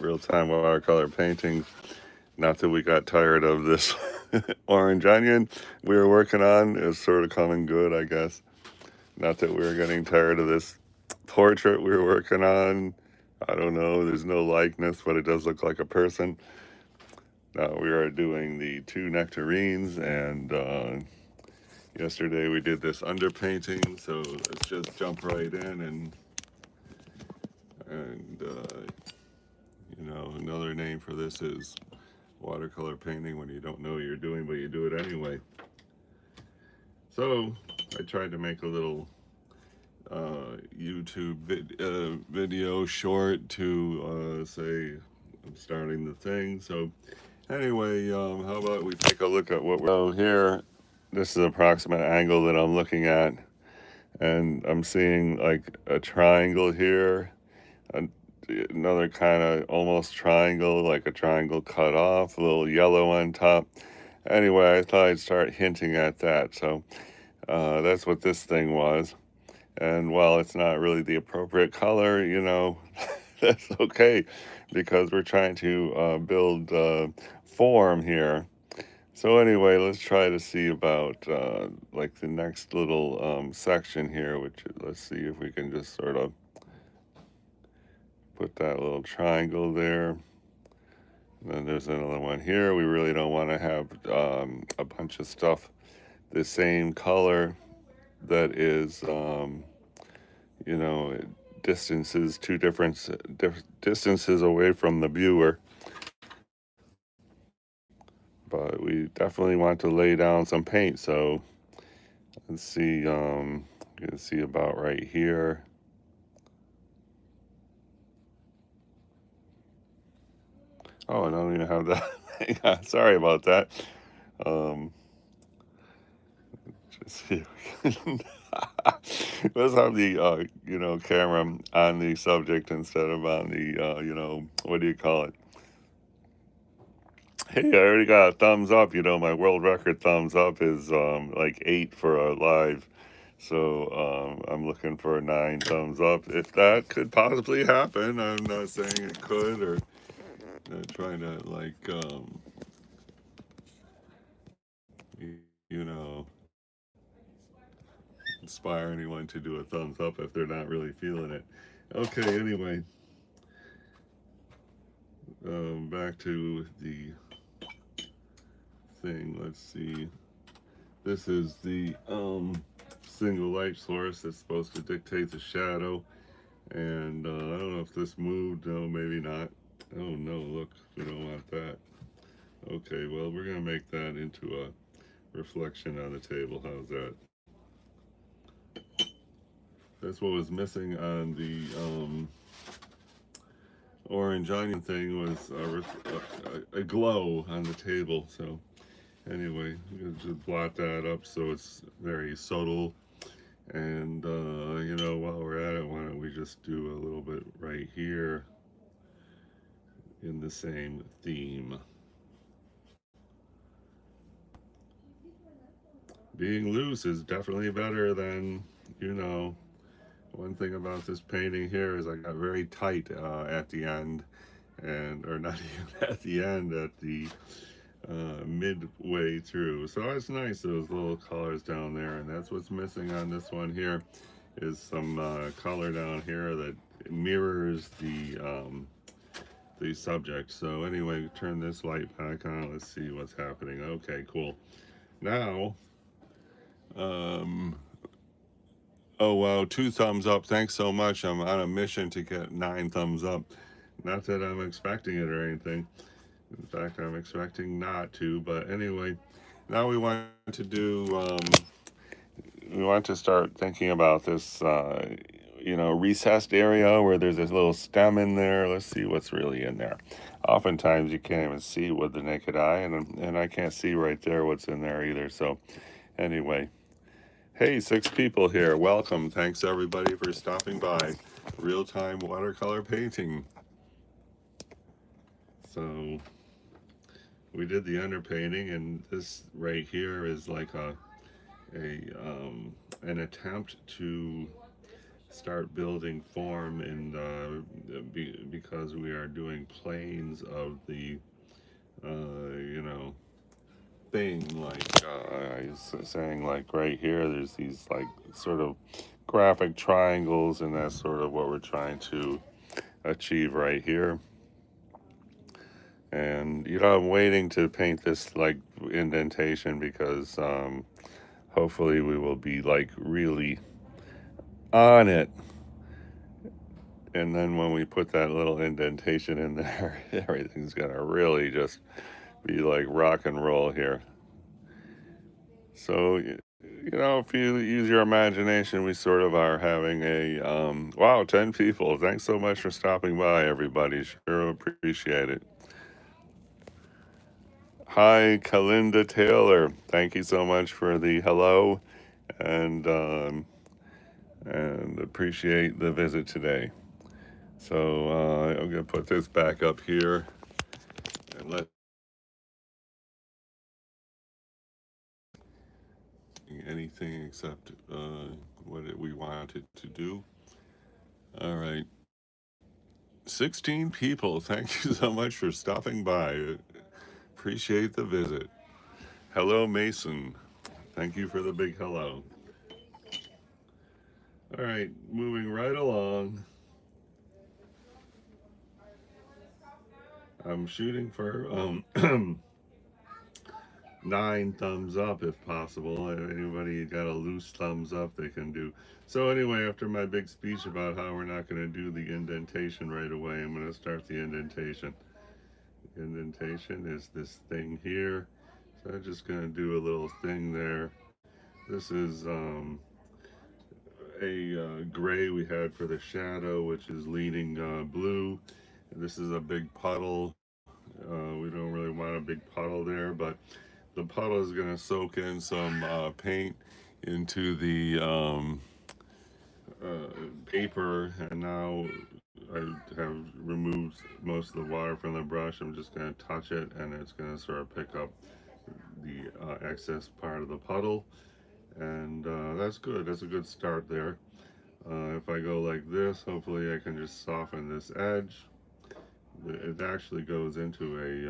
real-time watercolor paintings. Not that we got tired of this orange onion we were working on. Is sort of coming good, I guess. Not that we were getting tired of this portrait we were working on. I don't know. There's no likeness, but it does look like a person. Now we are doing the two nectarines, and yesterday we did this underpainting. So let's just jump right in and another name for this is watercolor painting when you don't know what you're doing, but you do it anyway. So I tried to make a little YouTube video short to say I'm starting the thing. So anyway, how about we take a look at what we're... So here, this is the approximate angle that I'm looking at, and I'm seeing like a triangle here, another kind of almost triangle, like a triangle cut off, a little yellow on top. Anyway, I thought I'd start hinting at that. So that's what this thing was. And while it's not really the appropriate color, that's okay, because we're trying to build form here. So anyway, let's try to see about like the next little section here, which let's see if we can just sort of put that little triangle there. And then there's another one here. We really don't want to have a bunch of stuff the same color that is, distances, two different distances away from the viewer. But we definitely want to lay down some paint. So let's see, you can see about right here. Oh, I don't even have that. Yeah, sorry about that. Just see if we can let's have the camera on the subject instead of on the what do you call it? Hey, I already got a thumbs up. My world record thumbs up is like 8 for a live. So I'm looking for a 9 thumbs up. If that could possibly happen, I'm not saying it could, or trying to like you know inspire anyone to do a thumbs up if they're not really feeling it. Okay, anyway, back to the thing. Let's see. This is the single light source that's supposed to dictate the shadow. And I don't know if this moved. No, maybe not. Oh no, look, we don't want that. Okay, well, we're going to make that into a reflection on the table. How's that? That's what was missing on the orange onion thing, was a glow on the table. So anyway, I'm going to just blot that up so it's very subtle. And, while we're at it, why don't we just do a little bit right here in the same theme. Being loose is definitely better than, one thing about this painting here is I got very tight at the end, or not even at the end, at the midway through. So it's nice, those little colors down there, and that's what's missing on this one here, is some color down here that mirrors the subject. So anyway, turn this light back on. Let's see what's happening. Okay, cool. Now, oh wow, 2 thumbs up. Thanks so much. I'm on a mission to get 9 thumbs up. Not that I'm expecting it or anything. In fact, I'm expecting not to. But anyway, now we want to do, we want to start thinking about this, recessed area where there's this little stem in there. Let's see what's really in there. Oftentimes you can't even see with the naked eye, and I can't see right there what's in there either. So anyway, hey, 6 people here. Welcome. Thanks everybody for stopping by. Real-time watercolor painting. So we did the underpainting, and this right here is like an attempt to start building form in because we are doing planes of the you know, thing, like I was saying, like right here there's these like sort of graphic triangles, and that's sort of what we're trying to achieve right here. And you know, I'm waiting to paint this like indentation because hopefully we will be like really on it, and then when we put that little indentation in there, everything's gonna really just be like rock and roll here. So you know, if you use your imagination, we sort of are having a wow, 10 people. Thanks so much for stopping by, everybody. Sure appreciate it. Hi, Kalinda Taylor. Thank you so much for the hello, and appreciate the visit today. So I'm gonna put this back up here and let anything except what we wanted to do. All right, 16 people. Thank you so much for stopping by. Appreciate the visit. Hello, Mason. Thank you for the big hello. All right, moving right along. I'm shooting for 9 thumbs up if possible. If anybody got a loose thumbs up, they can do. So anyway, after my big speech about how we're not going to do the indentation right away, I'm going to start the indentation. The indentation is this thing here. So I'm just going to do a little thing there. This is a gray we had for the shadow, which is leaning blue. And this is a big puddle. We don't really want a big puddle there, but the puddle is going to soak in some paint into the paper, and now I have removed most of the water from the brush. I'm just going to touch it, and it's going to sort of pick up the excess part of the puddle, and that's good. That's a good start there. If I go like this, hopefully I can just soften this edge. It actually goes into a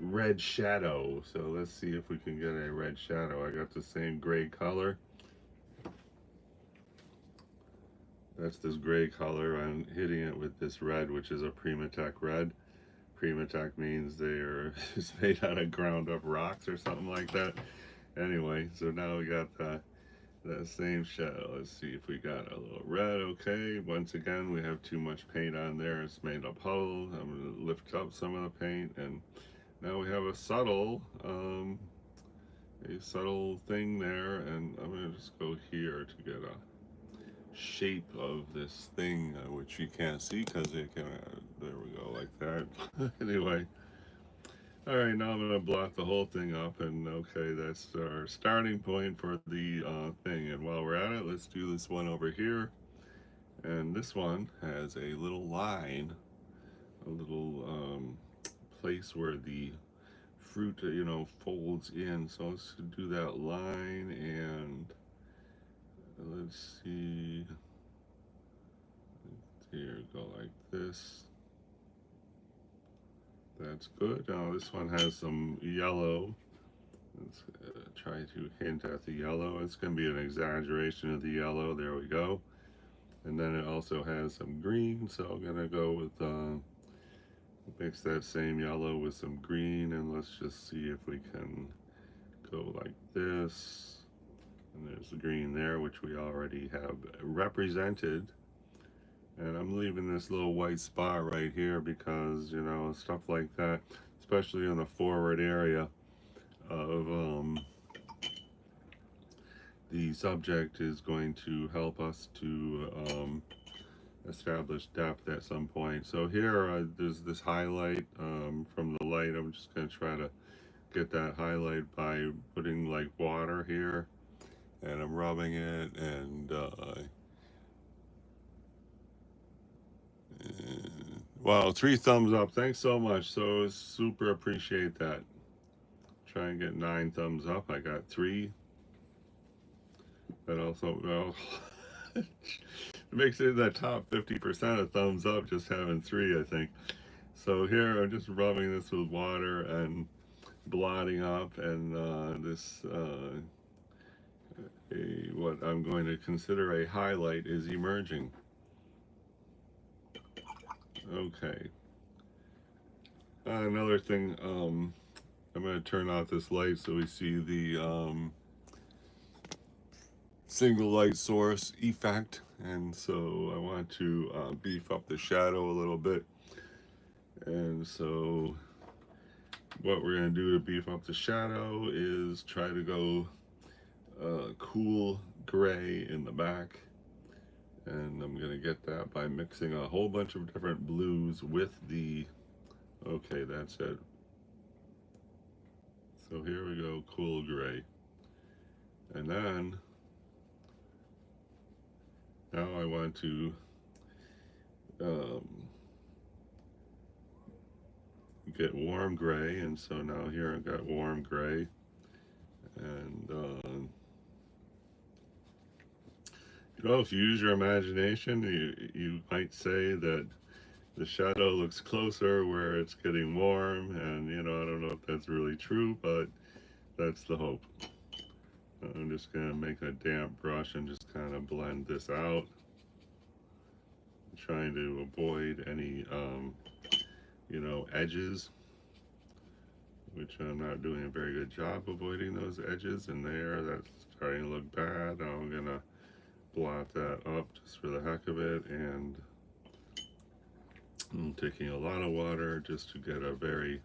red shadow. So let's see if we can get a red shadow. I got the same gray color. That's this gray color. I'm hitting it with this red, which is a Primatech red. Primatech means they're it's made out of ground up rocks or something like that. Anyway, so now we got that same shadow. Let's see if we got a little red. Okay, once again we have too much paint on there. It's made a puddle. I'm going to lift up some of the paint, and now we have a subtle thing there, and I'm going to just go here to get a shape of this thing, which you can't see because it can, there we go, like that. Anyway, all right, now I'm going to block the whole thing up, and okay, that's our starting point for the thing. And while we're at it, let's do this one over here. And this one has a little line, a little place where the fruit, you know, folds in. So let's do that line, and let's see. Here, go like this. That's good. Now this one has some yellow. Let's try to hint at the yellow. It's going to be an exaggeration of the yellow. There we go. And then it also has some green, so I'm going to go with, mix that same yellow with some green, and let's just see if we can go like this. And there's the green there, which we already have represented. And I'm leaving this little white spot right here because, you know, stuff like that, especially in the forward area of the subject, is going to help us to establish depth at some point. So here there's this highlight from the light. I'm just going to try to get that highlight by putting like water here, and I'm rubbing it, and wow, 3 thumbs up. Thanks so much. So super appreciate that. Try and get 9 thumbs up. I got 3. that also, well, it makes it in that top 50% a thumbs up just having 3, I think. So here I'm just rubbing this with water and blotting up, and this what I'm going to consider a highlight is emerging. Okay. Another thing, I'm going to turn off this light so we see the single light source effect, and so I want to beef up the shadow a little bit. And so what we're going to do to beef up the shadow is try to go cool gray in the back, and I'm going to get that by mixing a whole bunch of different blues with the, okay, that's it. So here we go, cool gray. And then now I want to get warm gray, and so now here I've got warm gray, and you know, if you use your imagination, you might say that the shadow looks closer where it's getting warm, and you know, I don't know if that's really true, but that's the hope. I'm just going to make a damp brush and just kind of blend this out, trying to avoid any you know, edges, which I'm not doing a very good job avoiding those edges in there. That's starting to look bad. Now I'm gonna blot that up just for the heck of it, and I'm taking a lot of water just to get a very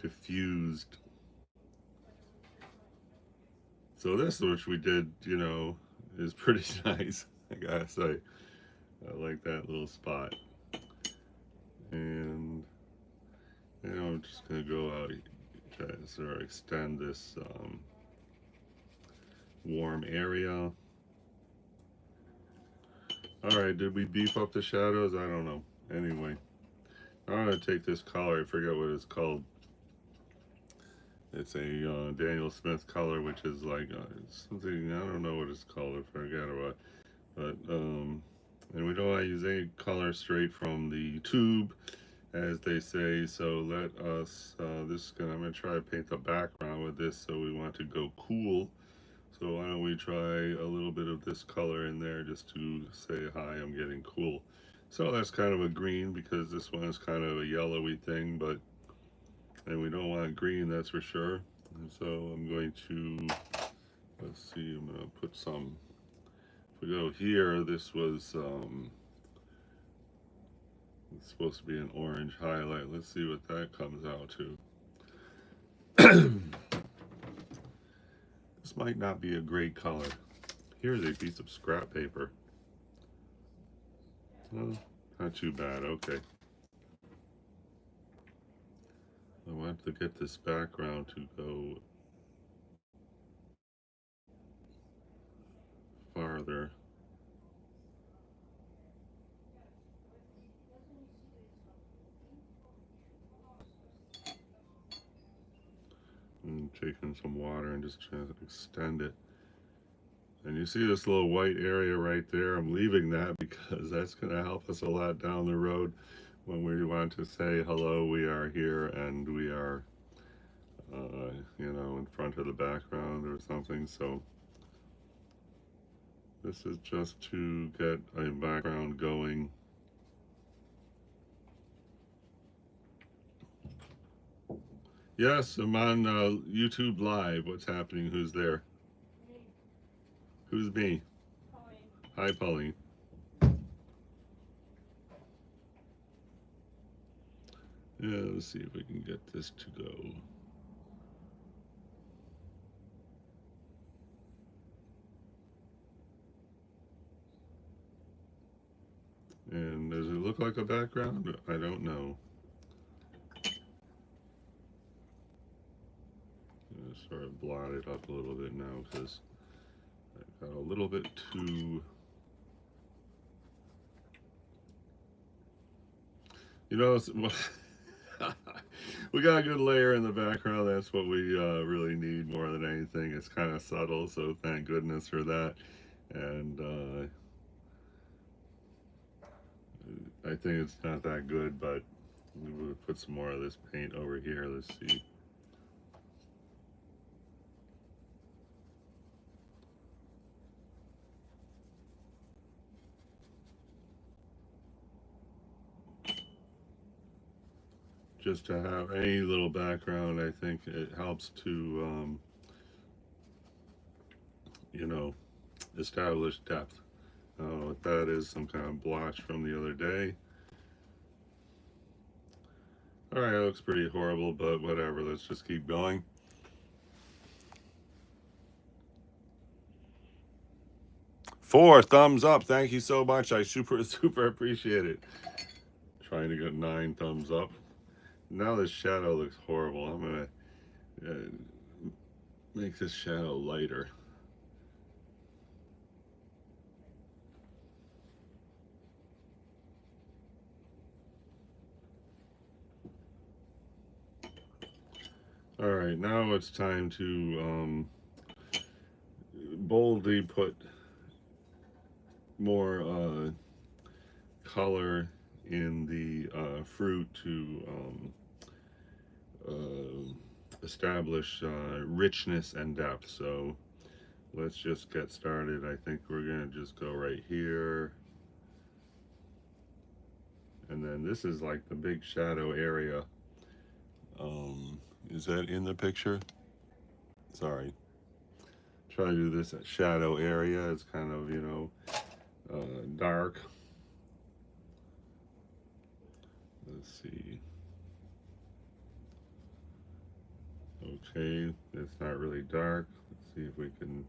diffused. So this, which we did, you know, is pretty nice, I gotta say. I like that little spot. And you know, I'm just gonna go out, try to sort of extend this warm area. Alright, did we beef up the shadows? I don't know. Anyway, I'm gonna take this color, I forget what it's called. It's a Daniel Smith color, which is like something, I don't know what it's called, I forget about. But, and we don't want to use any color straight from the tube, as they say, so let us, I'm going to try to paint the background with this, so we want to go cool. So why don't we try a little bit of this color in there just to say, hi, I'm getting cool. So that's kind of a green, because this one is kind of a yellowy thing, but, and we don't want green, that's for sure. And so I'm going to, let's see, I'm going to put some, if we go here, this was, it's supposed to be an orange highlight. Let's see what that comes out to. This might not be a great color. Here's a piece of scrap paper. Well, not too bad, okay. I want to get this background to go farther. And taking some water and just trying to extend it. And you see this little white area right there? I'm leaving that because that's going to help us a lot down the road when we want to say, hello, we are here, and we are, you know, in front of the background or something. So this is just to get a background going. Yes, I'm on YouTube Live. What's happening? Who's there? Me. Who's me? Pauline. Hi, Pauline. Yeah, let's see if we can get this to go. And does it look like a background? I don't know. I'm gonna sort of blot it up a little bit now because I got a little bit too. You know, We got a good layer in the background. That's what we really need more than anything. It's kind of subtle, so thank goodness for that. And I think it's not that good, but we'll put some more of this paint over here. Let's see. Just to have any little background, I think it helps to, you know, establish depth. I don't know what that is, some kind of blotch from the other day. All right, that looks pretty horrible, but whatever. Let's just keep going. Four thumbs up. Thank you so much. I super appreciate it. Trying to get 9 thumbs up. Now this shadow looks horrible. I'm gonna make this shadow lighter. All right, now it's time to boldly put more color in the fruit to establish richness and depth. So let's just get started. I think we're gonna just go right here. And then this is like the big shadow area. Is that in the picture? Sorry. Try to do this at shadow area. It's kind of, you know, dark. Let's see. Okay, it's not really dark. Let's see if we can.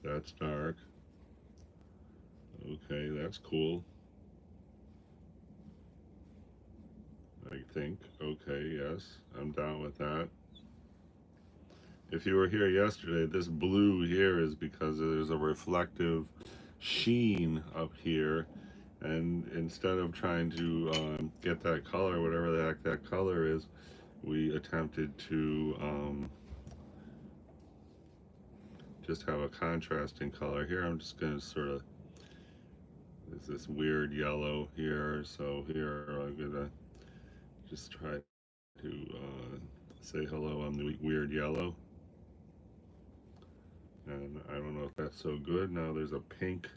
That's dark. Okay, that's cool. I think. Okay, yes, I'm down with that. If you were here yesterday, this blue here is because there's a reflective sheen up here. And instead of trying to get that color, whatever the heck that color is, we attempted to just have a contrasting color. Here I'm just going to sort of, there's this weird yellow here, so here I'm going to just try to say hello on the weird yellow. And I don't know if that's so good. Now there's a pink.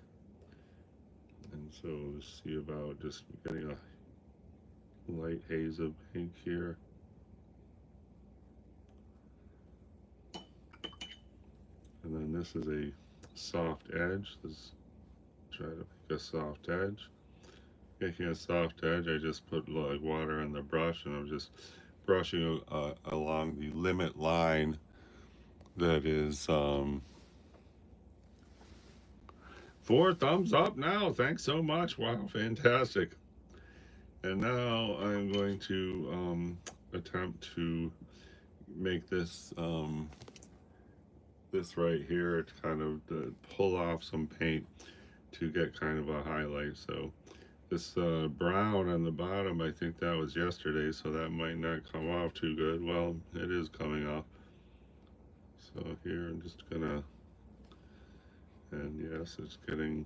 And so let's see about just getting a light haze of pink here. And then this is a soft edge. Let's try to make a soft edge. Making a soft edge, I just put like water on the brush and I'm just brushing along the limit line that is 4 thumbs up now. Thanks so much. Wow, fantastic. And now I'm going to attempt to make this this right here to kind of pull off some paint to get kind of a highlight. So this brown on the bottom, I think that was yesterday, so that might not come off too good. Well, it is coming off. So here I'm just gonna, and yes, it's getting,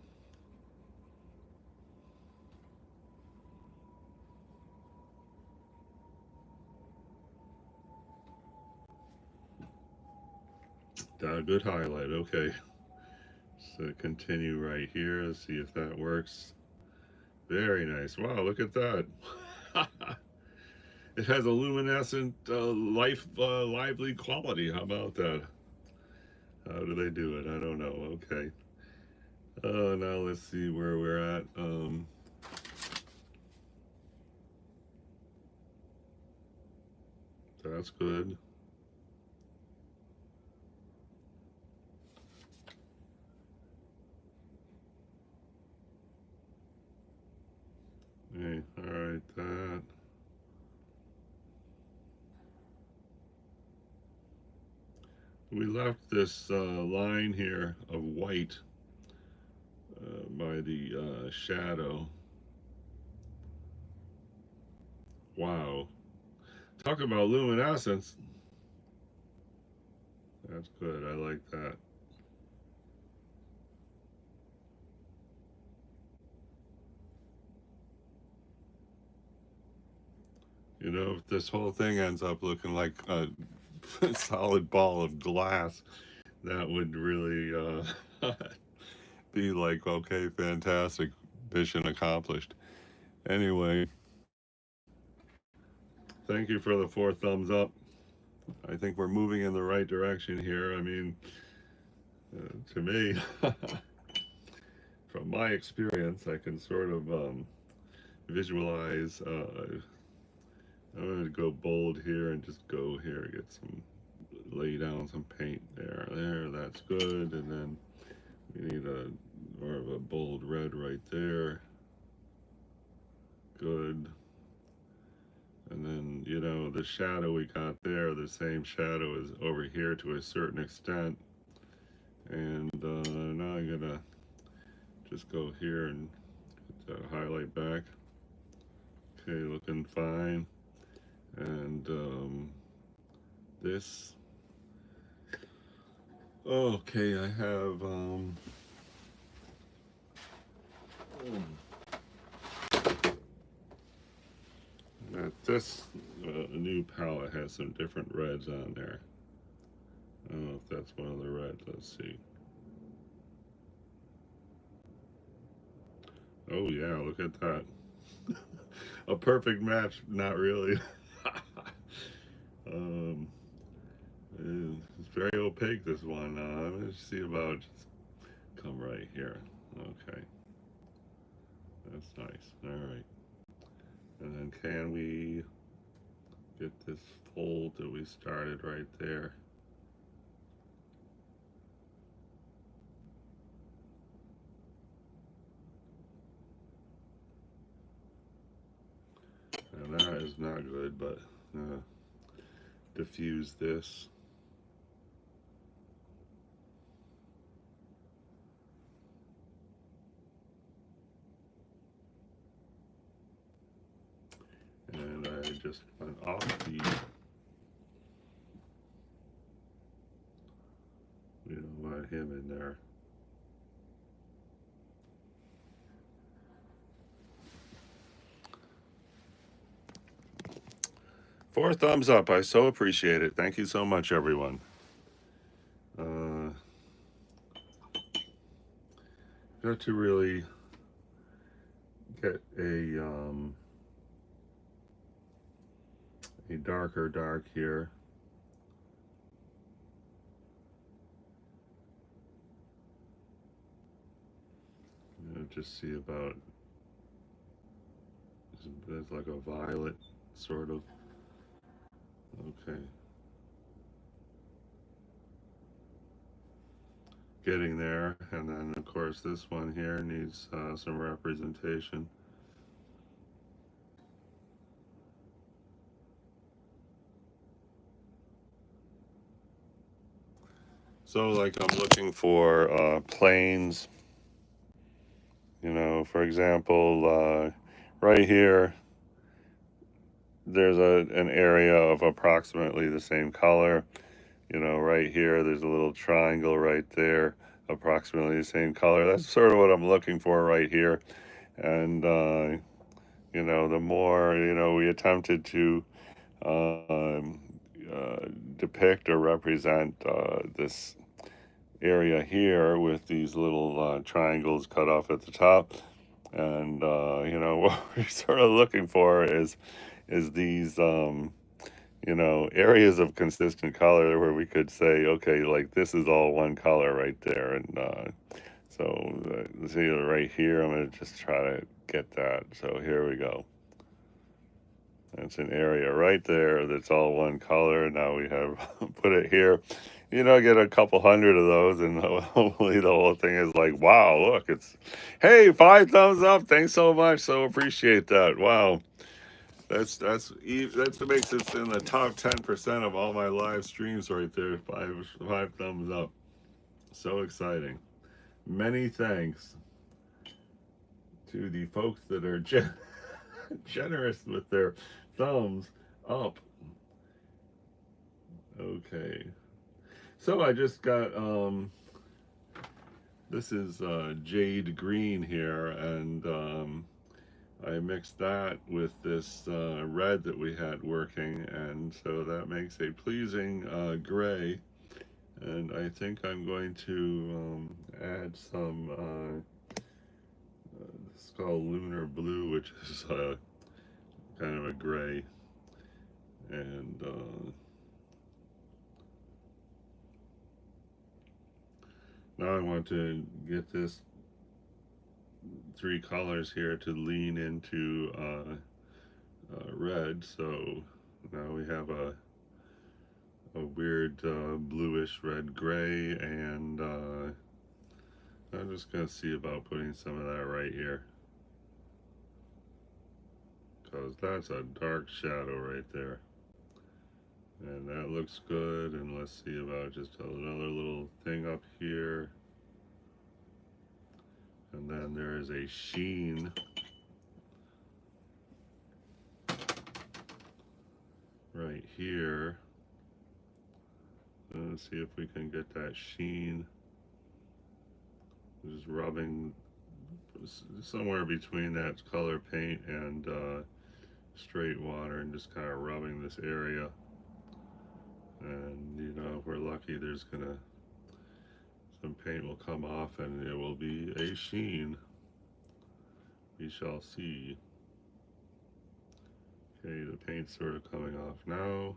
a good highlight. Okay, so continue right here. Let's see if that works. Very nice. Wow, look at that. It has a luminescent, lively quality. How about that? How do they do it? I don't know. Okay. Now let's see where we're at. That's good. Hey, all right, that. We left this line here of white by the shadow. Wow. Talk about luminescence. That's good. I like that. You know, if this whole thing ends up looking like a solid ball of glass, that would really be like, okay, fantastic, mission accomplished. Anyway, thank you for the 4 thumbs up. I think we're moving in the right direction here. I mean, to me, from my experience, I can sort of visualize. I'm going to go bold here and just go here, get some, lay down some paint there. There, that's good. And then we need a more of a bold red right there. Good. And then, you know, the shadow we got there, the same shadow is over here to a certain extent. And now I'm going to just go here and get that highlight back. Okay, looking fine. And this. Okay, I have this new palette has some different reds on there. I don't know if that's one of the reds. Let's see. Oh yeah, look at that. A perfect match. Not really. um, it's very opaque, this one. Let's see about just come right here. Okay, that's nice. All right, and then can we get this fold that we started right there? And that is not good, but diffuse this. And I just went off the, we don't want him in there. Four thumbs up. I so appreciate it. Thank you so much, everyone. Got to really get a darker dark here. Just see about, it's like a violet sort of. Okay. Getting there. And then of course this one here needs some representation. So like I'm looking for planes, you know, for example, right here, there's an area of approximately the same color. You know, right here, there's a little triangle right there, approximately the same color. That's sort of what I'm looking for right here. And, you know, the more, you know, we attempted to um, depict or represent this area here with these little triangles cut off at the top. And, you know, what we're sort of looking for is these, you know, areas of consistent color where we could say, okay, like this is all one color right there. And so see right here, I'm going to just try to get that. So here we go. That's an area right there that's all one color. Now we have put it here. You know, get a couple hundred of those, and hopefully the whole thing is like, wow, look, it's, hey, 5 thumbs up. Thanks so much. So appreciate that. Wow. That makes it in the top 10% of all my live streams right there. Five thumbs up. So exciting. Many thanks to the folks that are generous with their thumbs up. Okay. So I just got, this is jade green here, and I mixed that with this red that we had working, and so that makes a pleasing gray. And I think I'm going to add some, it's called lunar blue, which is kind of a gray. And now I want to get this three colors here to lean into red. So now we have a weird bluish red gray, and I'm just gonna see about putting some of that right here, because that's a dark shadow right there, and that looks good. And let's see about just another little thing up here, and then there is a sheen right here. Let's see if we can get that sheen. Just rubbing somewhere between that color paint and straight water, and just kind of rubbing this area. And you know, if we're lucky, there's gonna, some paint will come off and it will be a sheen. We shall see. Okay, the paint's sort of coming off now.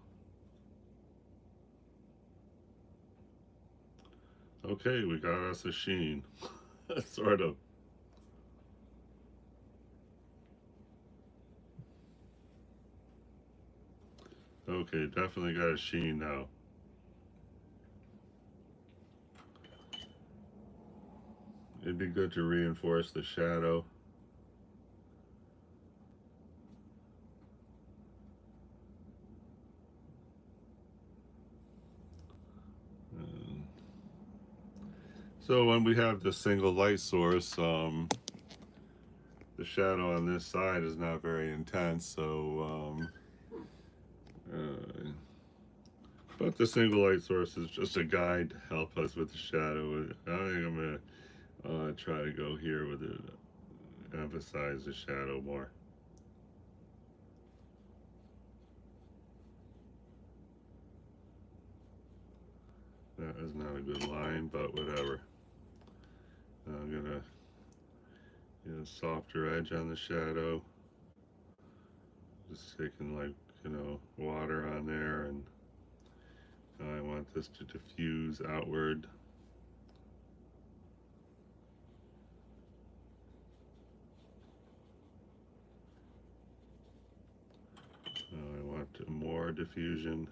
Okay, we got us a sheen. Sort of. Okay, definitely got a sheen now. It'd be good to reinforce the shadow. So when we have the single light source, the shadow on this side is not very intense, so but the single light source is just a guide to help us with the shadow. I think I'm gonna try to go here with it, emphasize the shadow more. That is not a good line, but whatever. I'm gonna get a softer edge on the shadow. Just taking, like, you know, water on there, and I want this to diffuse outward. I want more diffusion.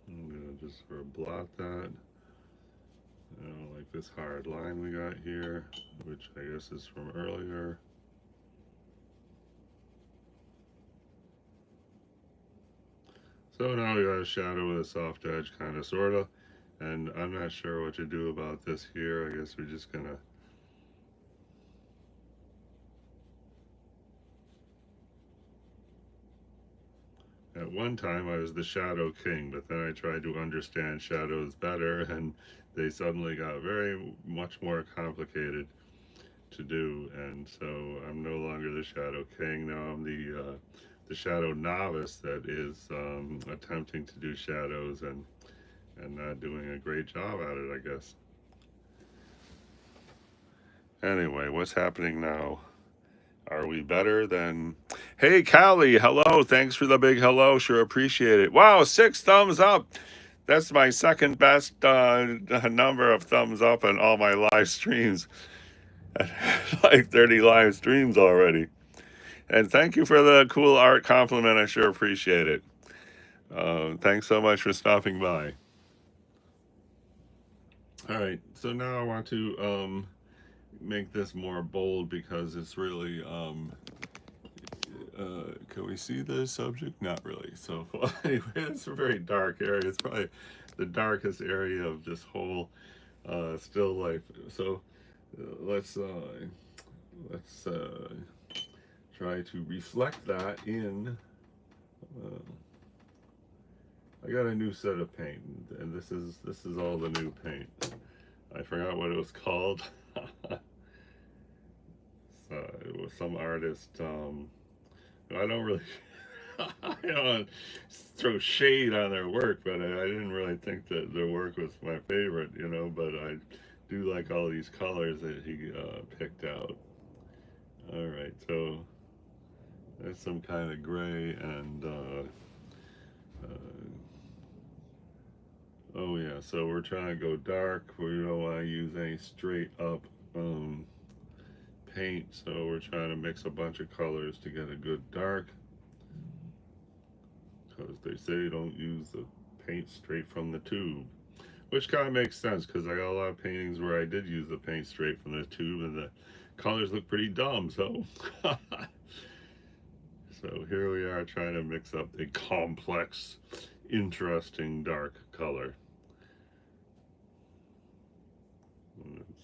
I'm gonna just sort of blot that. I don't like this hard line we got here, which I guess is from earlier. So now we got a shadow with a soft edge, kind of, sort of. And I'm not sure what to do about this here. I guess we're just gonna, at one time I was the shadow king, but then I tried to understand shadows better, and they suddenly got very much more complicated to do. And so I'm no longer the shadow king. Now I'm the shadow novice that is attempting to do shadows and not doing a great job at it, I guess. Anyway, what's happening now? Are we better than... Hey, Callie, hello. Thanks for the big hello. Sure appreciate it. Wow, 6 thumbs up. That's my second best number of thumbs up in all my live streams. Like 30 live streams already. And thank you for the cool art compliment. I sure appreciate it. Thanks so much for stopping by. All right, so now I want to make this more bold, because it's really Can we see the subject? Not really. So anyway, it's a very dark area. It's probably the darkest area of this whole still life. So let's try to reflect that in. Uh, I got a new set of paint, and this is all the new paint. I forgot what it was called. So it was some artist. I don't really. I don't throw shade on their work, but I didn't really think that their work was my favorite, you know. But I do like all these colors that he picked out. All right, so that's some kind of gray and. Oh yeah, so we're trying to go dark. We don't want to use any straight up paint, so we're trying to mix a bunch of colors to get a good dark. Because they say don't use the paint straight from the tube, which kind of makes sense because I got a lot of paintings where I did use the paint straight from the tube and the colors look pretty dumb. So so here we are trying to mix up the complex, interesting dark color.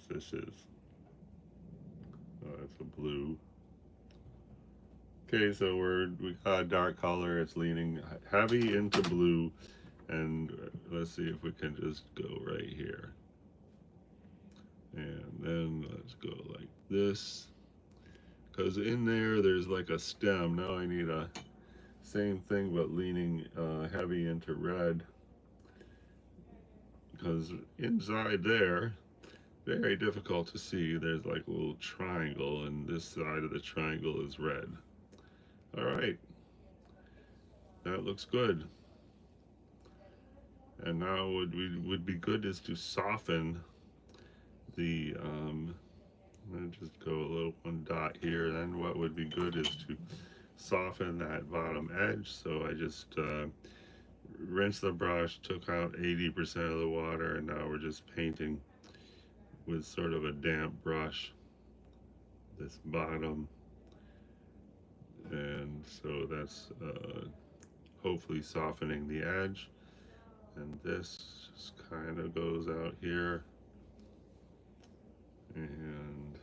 This is it's a blue. Okay, so we got a dark color. It's leaning heavy into blue, and let's see if we can just go right here, and then let's go like this, because in there's like a stem. Now I need a same thing but leaning heavy into red, because inside there, very difficult to see, there's like a little triangle, and this side of the triangle is red. All right, that looks good. And now what would be good is to soften the just go a little one dot here. Then what would be good is to soften that bottom edge. So I just rinsed the brush, took out 80% of the water, and now we're just painting with sort of a damp brush this bottom, and so that's hopefully softening the edge. And this just kind of goes out here, and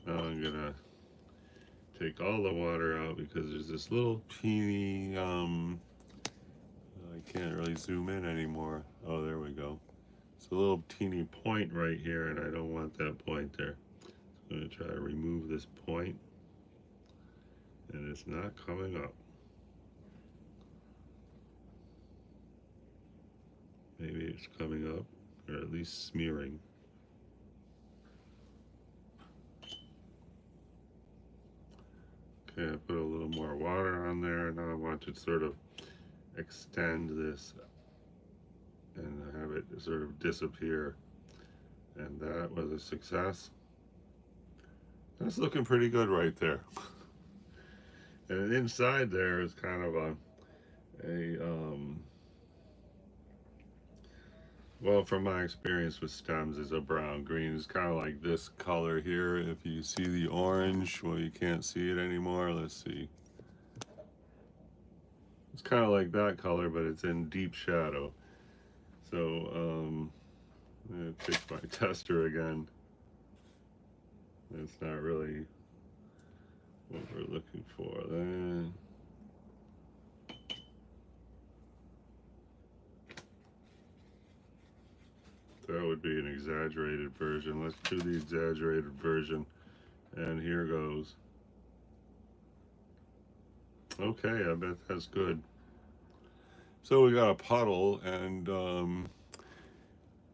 now I'm gonna take all the water out because there's this little teeny I can't really zoom in anymore. Oh, there we go. It's a little teeny point right here, and I don't want that point there. So I'm going to try to remove this point, and it's not coming up. Maybe it's coming up, or at least smearing. Okay, I put a little more water on there, and now I want to sort of extend this and have it sort of disappear, and that was a success. That's looking pretty good right there. And inside there is kind of a well, from my experience with stems, is a brown green. It's kind of like this color here. If you see the orange, well, you can't see it anymore. Let's see. It's kind of like that color, but it's in deep shadow. So I'm gonna take my tester again. That's not really what we're looking for then. That would be an exaggerated version. Let's do the exaggerated version, and here goes. Okay, I bet that's good. So we got a puddle, and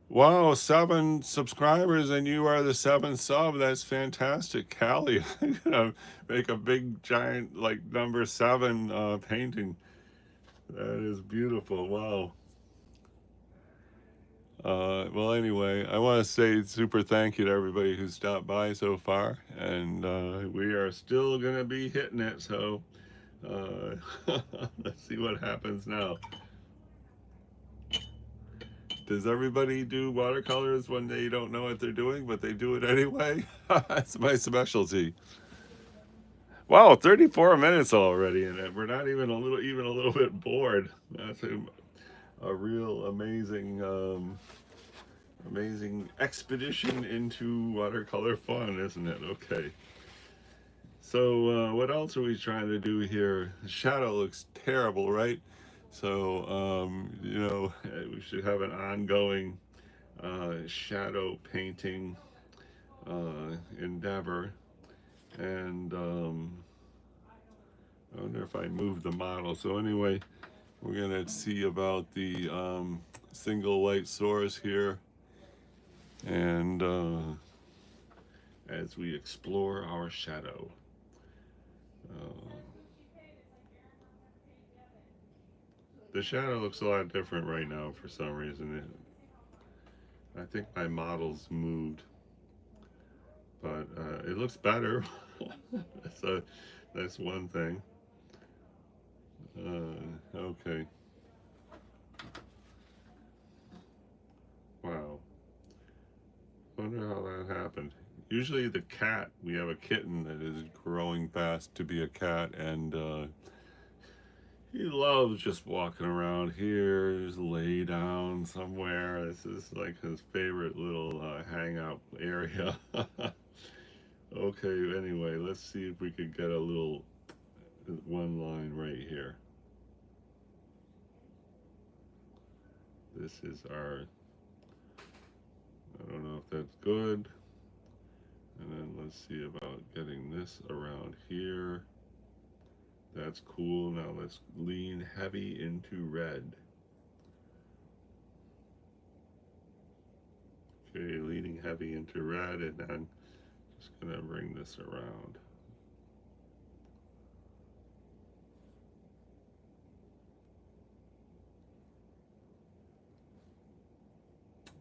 wow, 7 subscribers, and you are the 7th sub. That's fantastic, Callie. I'm gonna make a big giant like number 7 painting. That is beautiful. Wow. Well, anyway, I want to say super thank you to everybody who stopped by so far, and we are still gonna be hitting it. So let's see what happens now. Does everybody do watercolors when they don't know what they're doing, but they do it anyway? That's my specialty. Wow, 34 minutes already, and we're not even a little bit bored. That's a real amazing expedition into watercolor fun, isn't it? Okay. So what else are we trying to do here? The shadow looks terrible, right? So we should have an ongoing shadow painting endeavor, and I wonder if I move the model. So anyway, we're gonna see about the single light source here, and as we explore our shadow. Uh, the shadow looks a lot different right now for some reason. I think my model's moved, but it looks better. So that's one thing. Okay. Wow. Wonder how that happened. Usually the cat, we have a kitten that is growing fast to be a cat, and he loves just walking around here, just lay down somewhere. This is like his favorite little hangout area. Okay, anyway, let's see if we could get a little one line right here. This is our, I don't know if that's good. And then let's see about getting this around here. That's cool. Now let's lean heavy into red. Okay, leaning heavy into red, and then just gonna bring this around.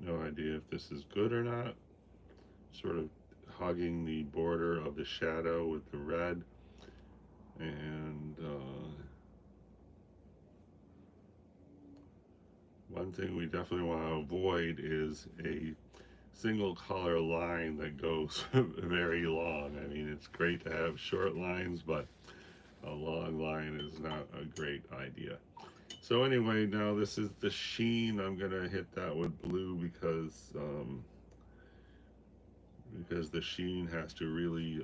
No idea if this is good or not. Sort of hugging the border of the shadow with the red, and one thing we definitely want to avoid is a single color line that goes very long. I mean, it's great to have short lines, but a long line is not a great idea. So anyway, now this is the sheen. I'm gonna hit that with blue because the sheen has to really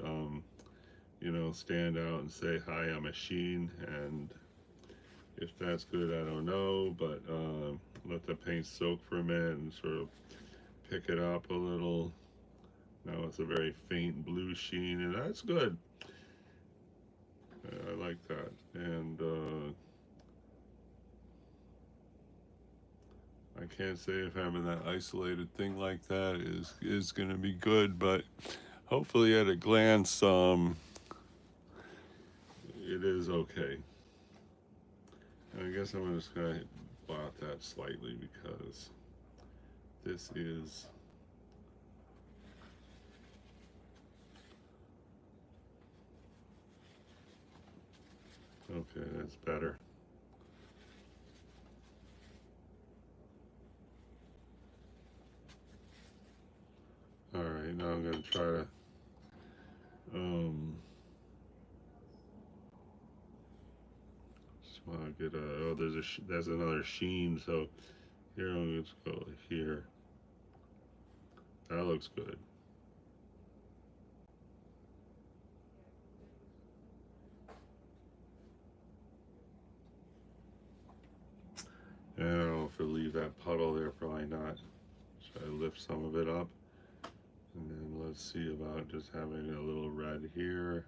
stand out and say, hi, I'm a sheen. And if that's good, I don't know, but let the paint soak for a minute and sort of pick it up a little. Now it's a very faint blue sheen, and that's good. I like that. And I can't say if having that isolated thing like that is going to be good, but hopefully at a glance, it is okay. And I guess I'm just going to blot that slightly because this is okay. That's better. All right, now I'm going to try to um, just want to get a, oh, there's another sheen. So here I'm going to go here. That looks good. And I don't know if I leave that puddle there, probably not. Should I lift some of it up? And then let's see about just having a little red here.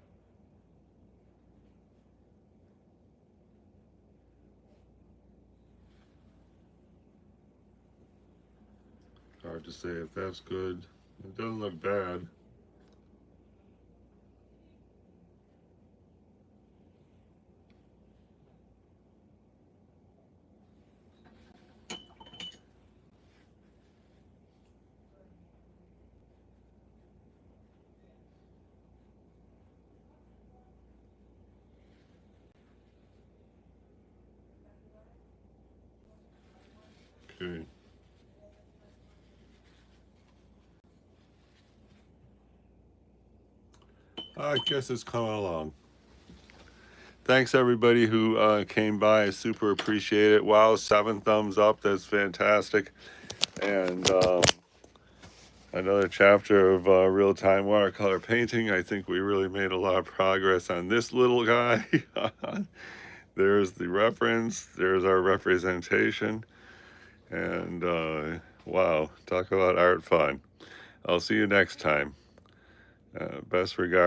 Hard to say if that's good. It doesn't look bad. Okay. I guess it's coming along. thanks everybody who came by. I super appreciate it. Wow, 7 thumbs up. That's fantastic. And another chapter of real-time watercolor painting. I think we really made a lot of progress on this little guy. There's the reference. There's our representation. And wow, talk about art fun. I'll see you next time. Best regards.